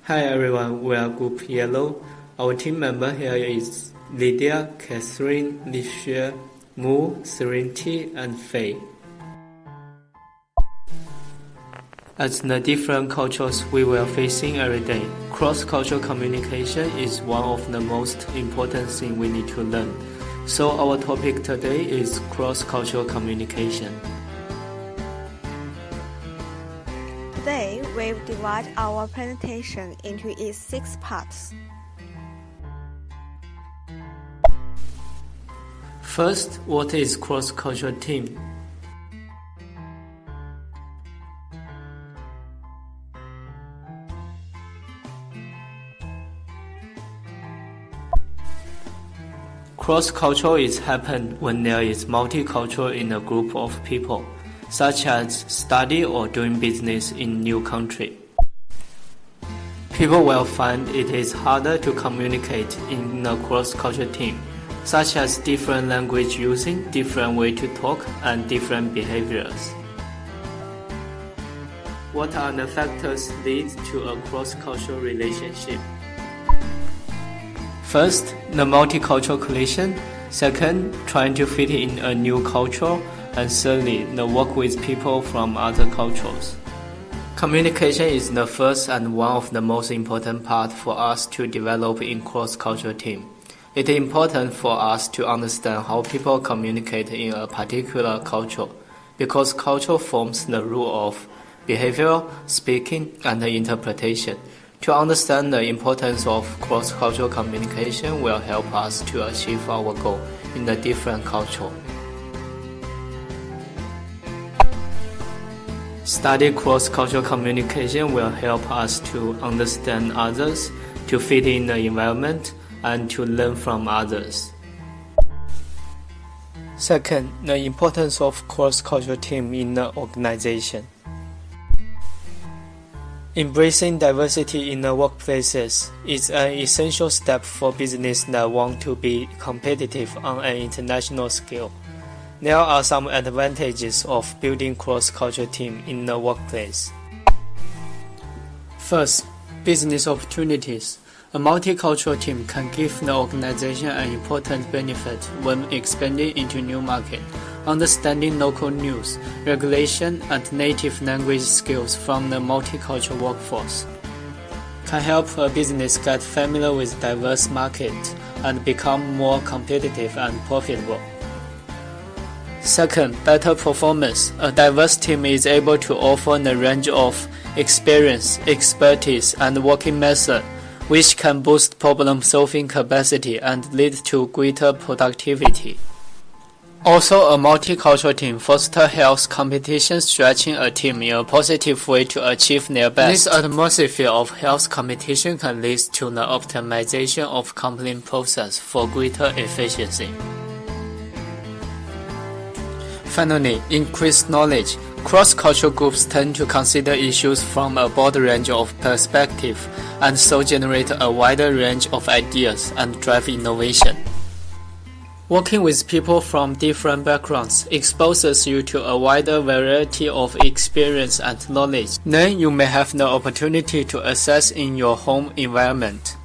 Hi everyone, we are Group Yellow. Our team member here is Lydia, Catherine, Licia, Mu, Serenity, and Faye. As the different cultures we were facing every day, cross-cultural communication is one of the most important things we need to learn. So our topic today is cross-cultural communication. Today, we've divided our presentation into its 6 parts. First, what is cross-cultural team? Cross-cultural is happen when there is multicultural in a group of people, such as study or doing business in new country. People will find it is harder to communicate in a cross-cultural team, such as different language using, different way to talk, and different behaviors. What are the factors lead to a cross-cultural relationship? First, the multicultural collision. Second, trying to fit in a new culture. And thirdly, the work with people from other cultures. Communication is the first and one of the most important part for us to develop in cross-cultural team. It is important for us to understand how people communicate in a particular culture, because culture forms the rule of behavior, speaking, and interpretation. To understand the importance of cross-cultural communication will help us to achieve our goal in the different culture. Study cross-cultural communication will help us to understand others, to fit in the environment, and to learn from others. Second, the importance of cross-cultural team in the organization. Embracing diversity in the workplaces is an essential step for business that want to be competitive on an international scale. There are some advantages of building cross-cultural team in the workplace. First, business opportunities. A multicultural team can give the organization an important benefit when expanding into new market. Understanding local news, regulation, and native language skills from the multicultural workforce can help a business get familiar with diverse markets and become more competitive and profitable. Second, better performance. A diverse team is able to offer a range of experience, expertise, and working method, which can boost problem-solving capacity and lead to greater productivity. Also, a multicultural team fosters health competition, stretching a team in a positive way to achieve their best. This atmosphere of health competition can lead to the optimization of company process for greater efficiency. Finally, increased knowledge. Cross-cultural groups tend to consider issues from a broad range of perspectives and so generate a wider range of ideas and drive innovation. Working with people from different backgrounds exposes you to a wider variety of experience and knowledge. Then you may have the opportunity to access in your home environment.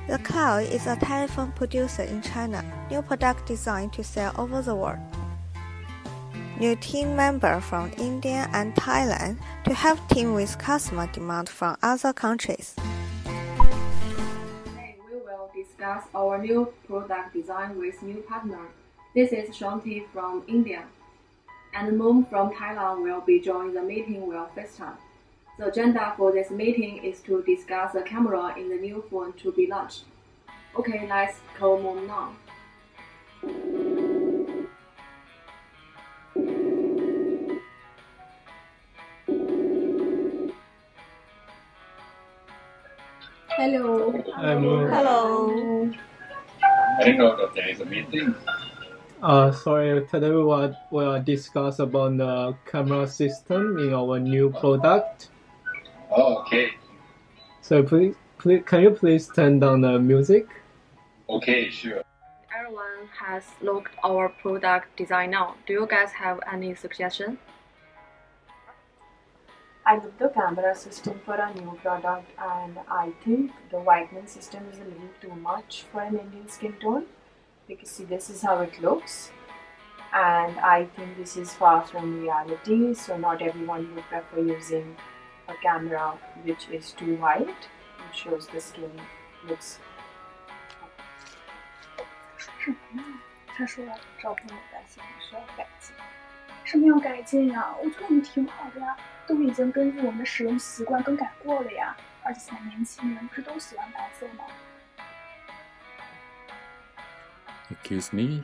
The Cloud is a telephone producer in China, new product designed to sell over the world. New team member from India and Thailand to help team with customer demand from other countries. Today we will discuss our new product design with new partner. This is Shanti from India, and Moon from Thailand will be joining the meeting via FaceTime. The agenda for this meeting is to discuss the camera in the new phone to be launched. Okay, let's call Moon now. Hello. Hello. I didn't know that there is a meeting. Sorry, today we will discuss about the camera system in our new product. Oh, okay. So can you please turn down the music? Okay, sure. Everyone has looked our product design now. Do you guys have any suggestion? I looked the camera system for a new product and I think the whitening system is a little too much for an Indian skin tone, because see, this is how it looks, and I think this is far from reality, so not everyone would prefer using a camera which is too white. It shows the skin looks. 什么呢？他说照片有担心需要改进。什么要改进呀？我觉得我们挺好的呀，都已经根据我们的使用习惯更改过了呀。而且现在年轻人不是都喜欢白色吗？ Excuse me,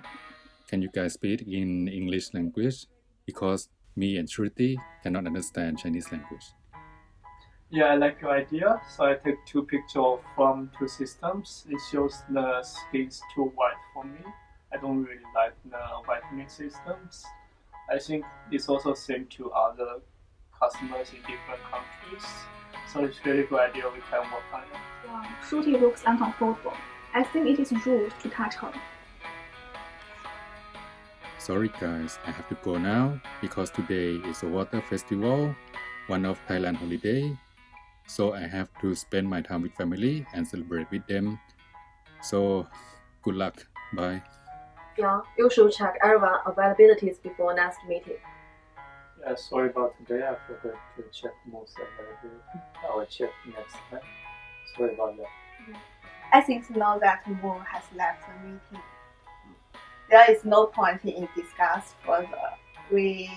can you guys speak in English language? Because me and Shruti cannot understand Chinese language. Yeah, I like your idea. So I take two pictures from two systems. It shows the skin is too white for me. I don't really like the whitening systems. I think it's also same to other customers in different countries. So it's really good idea. We can work on it. Yeah, Shruti looks uncomfortable. I think it is rude to touch her. Sorry guys, I have to go now because today is a water festival, one of Thailand holiday. So I have to spend my time with family and celebrate with them. So good luck. Bye. Yeah, you should check everyone's availabilities before next meeting. Yeah, sorry about today. I forgot to check most availability. I will check next time. Sorry about that. I think now that Moon has left the meeting, there is no point in discuss further. We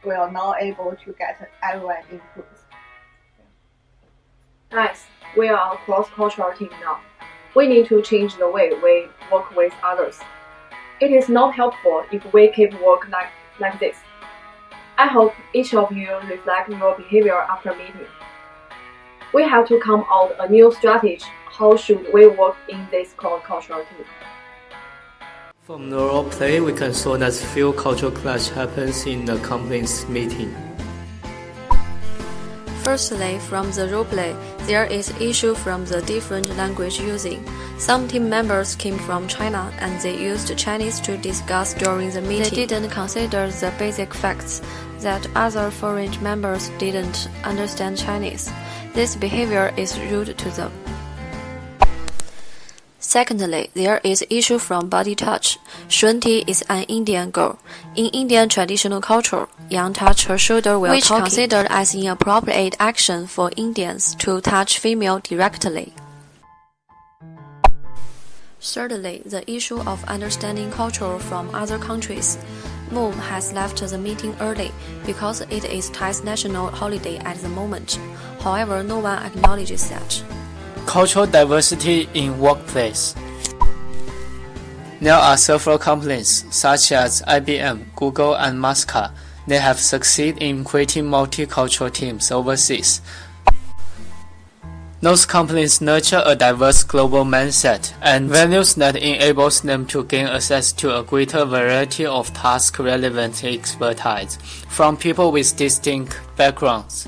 will now able to get everyone input. Nice. We are a cross-cultural team now. We need to change the way we work with others. It is not helpful if we keep work like this. I hope each of you reflect your behavior after meeting. We have to come out a new strategy. How should we work in this cross-cultural team? From the role play, we can show that few cultural clash happens in the company's meeting. Firstly, from the roleplay, there is issue from the different language using. Some team members came from China and they used Chinese to discuss during the meeting. They didn't consider the basic facts that other foreign members didn't understand Chinese. This behavior is rude to them. Secondly, there is issue from body touch. Shunti is an Indian girl. In Indian traditional culture, Yang touch her shoulder while talking, which considered as inappropriate action for Indians to touch female directly. Thirdly, the issue of understanding culture from other countries. Moon has left the meeting early because it is Thai's national holiday at the moment. However, no one acknowledges that. Cultural diversity in workplace. There are several companies, such as IBM, Google, and Mastercard. They have succeeded in creating multicultural teams overseas. Those companies nurture a diverse global mindset and values that enables them to gain access to a greater variety of task-relevant expertise from people with distinct backgrounds.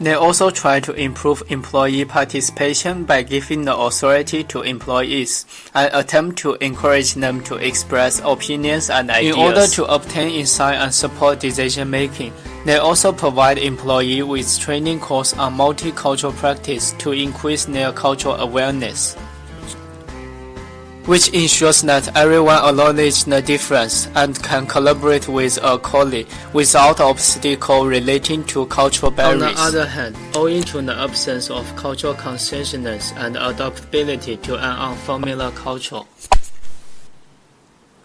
They also try to improve employee participation by giving the authority to employees and attempt to encourage them to express opinions and ideas. In order to obtain insight and support decision-making, they also provide employees with training course on multicultural practice to increase their cultural awareness, which ensures that everyone acknowledges the difference and can collaborate with a colleague without obstacle relating to cultural barriers. On the other hand, owing to the absence of cultural consciousness and adaptability to an unfamiliar culture,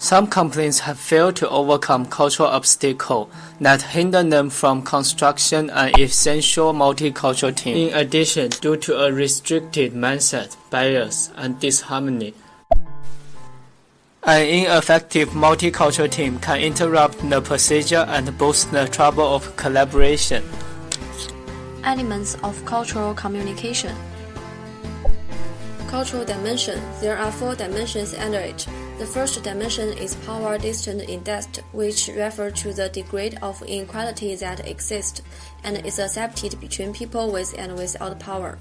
some companies have failed to overcome cultural obstacles that hinder them from constructing an essential multicultural team. In addition, due to a restricted mindset, bias, and disharmony, an ineffective multicultural team can interrupt the procedure and boost the trouble of collaboration. Elements of cultural communication. Cultural dimension. There are 4 dimensions under it. The first dimension is power distant in depth, which refers to the degree of inequality that exists and is accepted between people with and without power.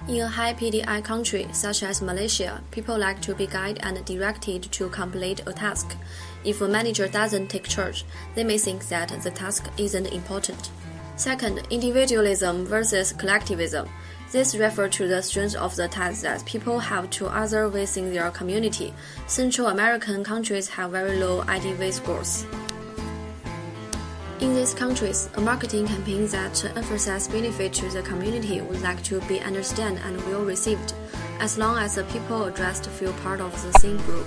In a high PDI country such as Malaysia, people like to be guided and directed to complete a task. If a manager doesn't take charge, they may think that the task isn't important. Second, individualism versus collectivism. This refers to the strength of the ties that people have to others within their community. Central American countries have very low IDV scores. In these countries, a marketing campaign that emphasizes benefit to the community would like to be understood and well received, as long as the people addressed feel part of the same group.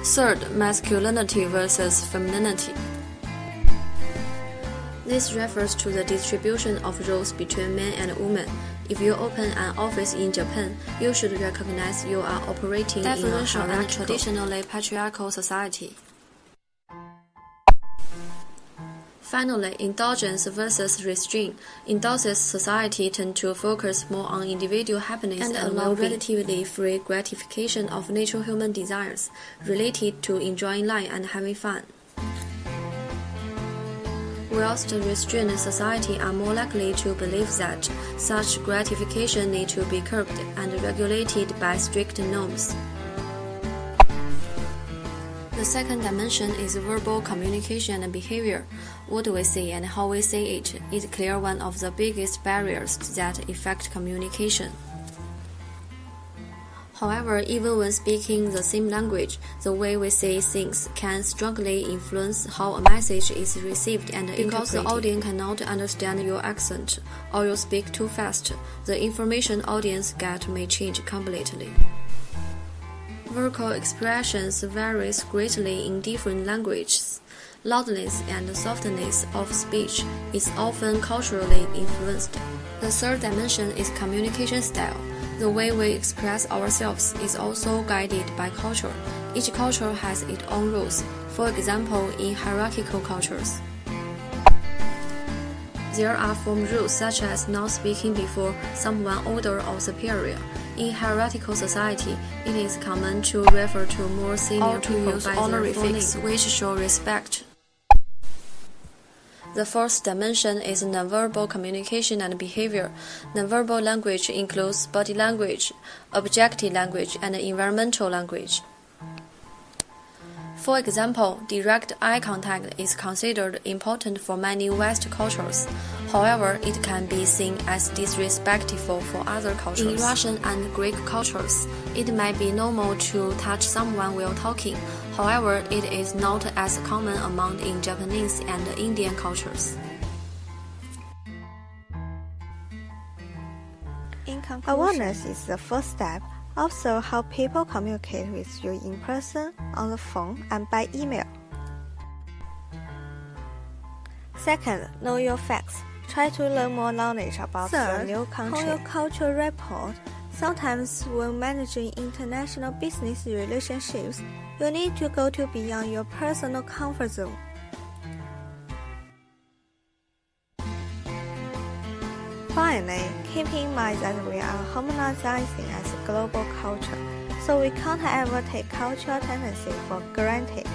Third, masculinity versus femininity. This refers to the distribution of roles between men and women. If you open an office in Japan, you should recognize you are operating in a traditionally patriarchal society. Finally, indulgence versus restraint. Indulgence society tend to focus more on individual happiness and allow relatively free gratification of natural human desires related to enjoying life and having fun. Whilst restrained society are more likely to believe that such gratification need to be curbed and regulated by strict norms. The second dimension is verbal communication and behavior. What we say and how we say it is clearly one of the biggest barriers that affect communication. However, even when speaking the same language, the way we say things can strongly influence how a message is received and interpreted. Because the audience cannot understand your accent, or you speak too fast, the information audience gets may change completely. Vocal expressions varies greatly in different languages. Loudness and softness of speech is often culturally influenced. The third dimension is communication style. The way we express ourselves is also guided by culture. Each culture has its own rules. For example, in hierarchical cultures, there are formal rules such as not speaking before someone older or superior. In hierarchical society, it is common to refer to more senior people by their full name, which show respect. The fourth dimension is nonverbal communication and behavior. Nonverbal language includes body language, objective language, and environmental language. For example, direct eye contact is considered important for many West cultures. However, it can be seen as disrespectful for other cultures. In Russian and Greek cultures, it might be normal to touch someone while talking. However, it is not as common among in Japanese and Indian cultures. In conclusion, awareness is the first step. Observe how people communicate with you in person, on the phone, and by email. Second, know your facts. Try to learn more knowledge about the new country. Hone your cultural rapport. Sometimes when managing international business relationships, you need to go beyond your personal comfort zone. Finally, keep in mind that we are harmonizing as a global culture, so we can't ever take cultural tendency for granted.